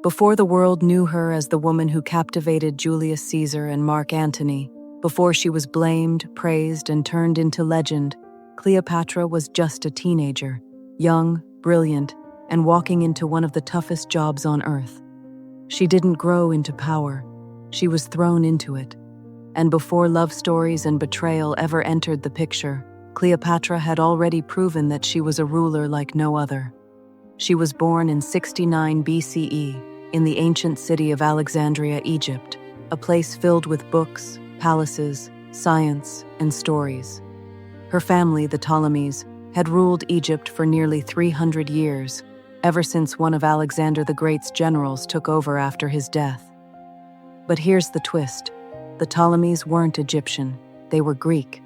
Before the world knew her as the woman who captivated Julius Caesar and Mark Antony, before she was blamed, praised, and turned into legend, Cleopatra was just a teenager, young, brilliant, and walking into one of the toughest jobs on earth. She didn't grow into power. She was thrown into it. And before love stories and betrayal ever entered the picture, Cleopatra had already proven that she was a ruler like no other. She was born in 69 BCE in the ancient city of Alexandria, Egypt, a place filled with books, palaces, science, and stories. Her family, the Ptolemies, had ruled Egypt for nearly 300 years, ever since one of Alexander the Great's generals took over after his death. But here's the twist. The Ptolemies weren't Egyptian, they were Greek.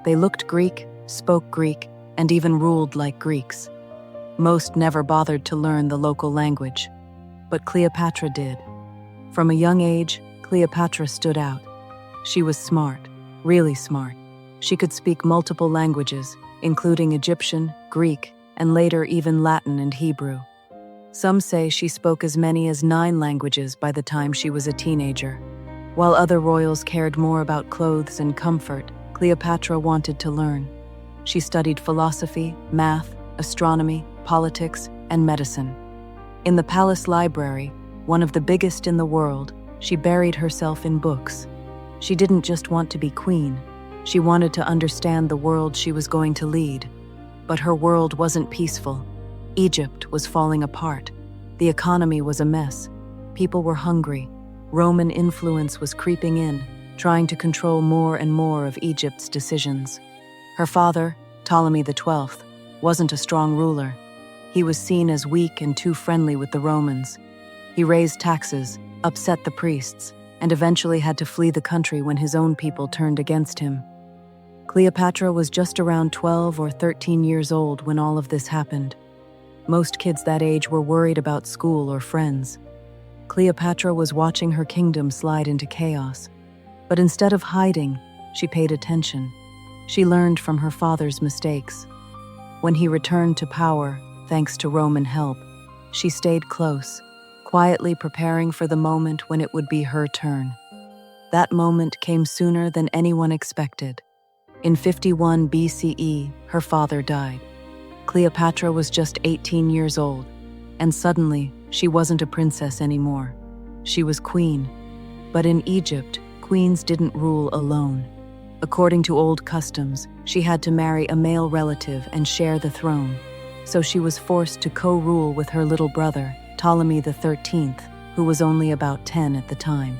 They looked Greek, spoke Greek, and even ruled like Greeks. Most never bothered to learn the local language, but Cleopatra did. From a young age, Cleopatra stood out. She was smart, really smart. She could speak multiple languages, including Egyptian, Greek, and later even Latin and Hebrew. Some say she spoke as many as 9 languages by the time she was a teenager. While other royals cared more about clothes and comfort, Cleopatra wanted to learn. She studied philosophy, math, astronomy, politics, and medicine. In the palace library, one of the biggest in the world, she buried herself in books. She didn't just want to be queen. She wanted to understand the world she was going to lead. But her world wasn't peaceful. Egypt was falling apart. The economy was a mess. People were hungry. Roman influence was creeping in, trying to control more and more of Egypt's decisions. Her father, Ptolemy XII, wasn't a strong ruler. He was seen as weak and too friendly with the Romans. He raised taxes, upset the priests, and eventually had to flee the country when his own people turned against him. Cleopatra was just around 12 or 13 years old when all of this happened. Most kids that age were worried about school or friends. Cleopatra was watching her kingdom slide into chaos. But instead of hiding, she paid attention. She learned from her father's mistakes. When he returned to power, thanks to Roman help, she stayed close, quietly preparing for the moment when it would be her turn. That moment came sooner than anyone expected. In 51 BCE, her father died. Cleopatra was just 18 years old, and suddenly, she wasn't a princess anymore. She was queen. But in Egypt, queens didn't rule alone. According to old customs, she had to marry a male relative and share the throne. So she was forced to co-rule with her little brother, Ptolemy XIII, who was only about 10 at the time.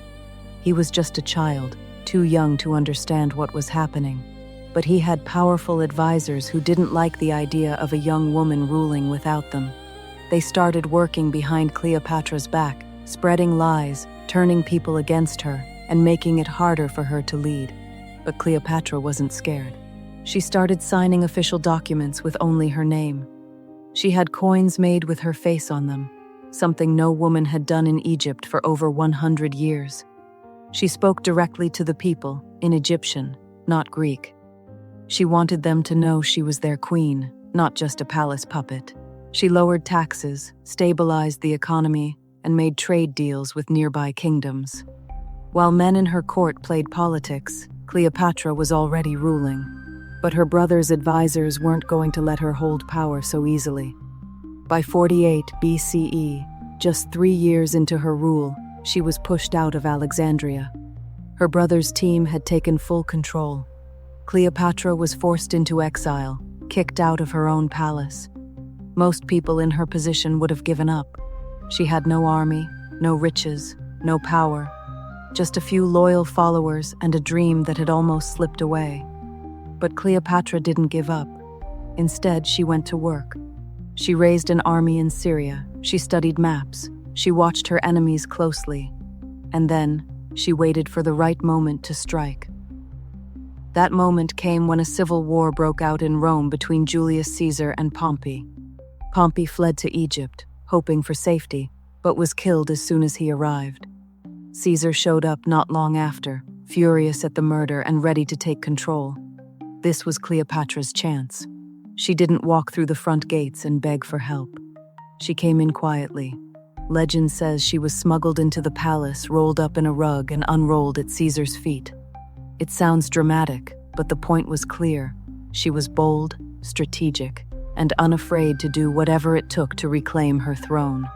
He was just a child, too young to understand what was happening. But he had powerful advisors who didn't like the idea of a young woman ruling without them. They started working behind Cleopatra's back, spreading lies, turning people against her, and making it harder for her to lead. But Cleopatra wasn't scared. She started signing official documents with only her name. She had coins made with her face on them, something no woman had done in Egypt for over 100 years. She spoke directly to the people, in Egyptian, not Greek. She wanted them to know she was their queen, not just a palace puppet. She lowered taxes, stabilized the economy, and made trade deals with nearby kingdoms. While men in her court played politics, Cleopatra was already ruling. But her brother's advisors weren't going to let her hold power so easily. By 48 BCE, just 3 years into her rule, she was pushed out of Alexandria. Her brother's team had taken full control. Cleopatra was forced into exile, kicked out of her own palace. Most people in her position would have given up. She had no army, no riches, no power, just a few loyal followers and a dream that had almost slipped away. But Cleopatra didn't give up. Instead, she went to work. She raised an army in Syria. She studied maps. She watched her enemies closely. And then, she waited for the right moment to strike. That moment came when a civil war broke out in Rome between Julius Caesar and Pompey. Pompey fled to Egypt, hoping for safety, but was killed as soon as he arrived. Caesar showed up not long after, furious at the murder and ready to take control. This was Cleopatra's chance. She didn't walk through the front gates and beg for help. She came in quietly. Legend says she was smuggled into the palace, rolled up in a rug, and unrolled at Caesar's feet. It sounds dramatic, but the point was clear. She was bold, strategic, and unafraid to do whatever it took to reclaim her throne.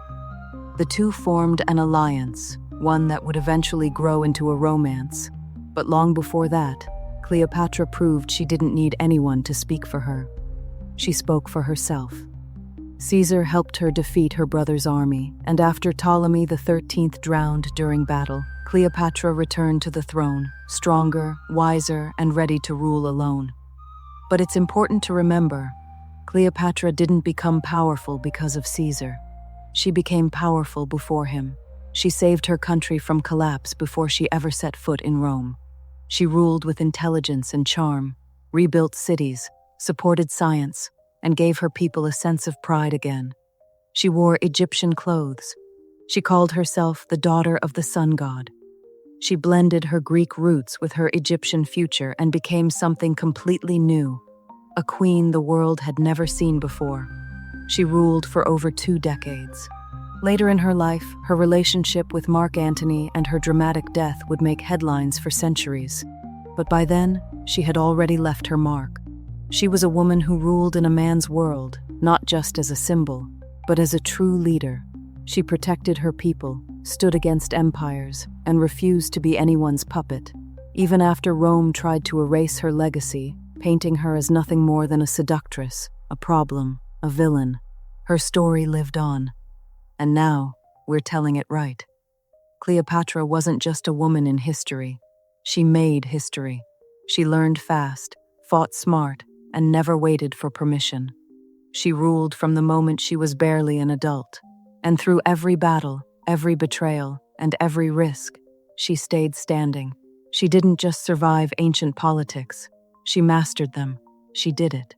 The two formed an alliance, one that would eventually grow into a romance. But long before that, Cleopatra proved she didn't need anyone to speak for her. She spoke for herself. Caesar helped her defeat her brother's army, and after Ptolemy XIII drowned during battle, Cleopatra returned to the throne, stronger, wiser, and ready to rule alone. But it's important to remember, Cleopatra didn't become powerful because of Caesar. She became powerful before him. She saved her country from collapse before she ever set foot in Rome. She ruled with intelligence and charm, rebuilt cities, supported science, and gave her people a sense of pride again. She wore Egyptian clothes. She called herself the daughter of the sun god. She blended her Greek roots with her Egyptian future and became something completely new, a queen the world had never seen before. She ruled for over 2 decades. Later in her life, her relationship with Mark Antony and her dramatic death would make headlines for centuries. But by then, she had already left her mark. She was a woman who ruled in a man's world, not just as a symbol, but as a true leader. She protected her people, stood against empires, and refused to be anyone's puppet. Even after Rome tried to erase her legacy, painting her as nothing more than a seductress, a problem, a villain, her story lived on. And now, we're telling it right. Cleopatra wasn't just a woman in history. She made history. She learned fast, fought smart, and never waited for permission. She ruled from the moment she was barely an adult. And through every battle, every betrayal, and every risk, she stayed standing. She didn't just survive ancient politics. She mastered them. She did it.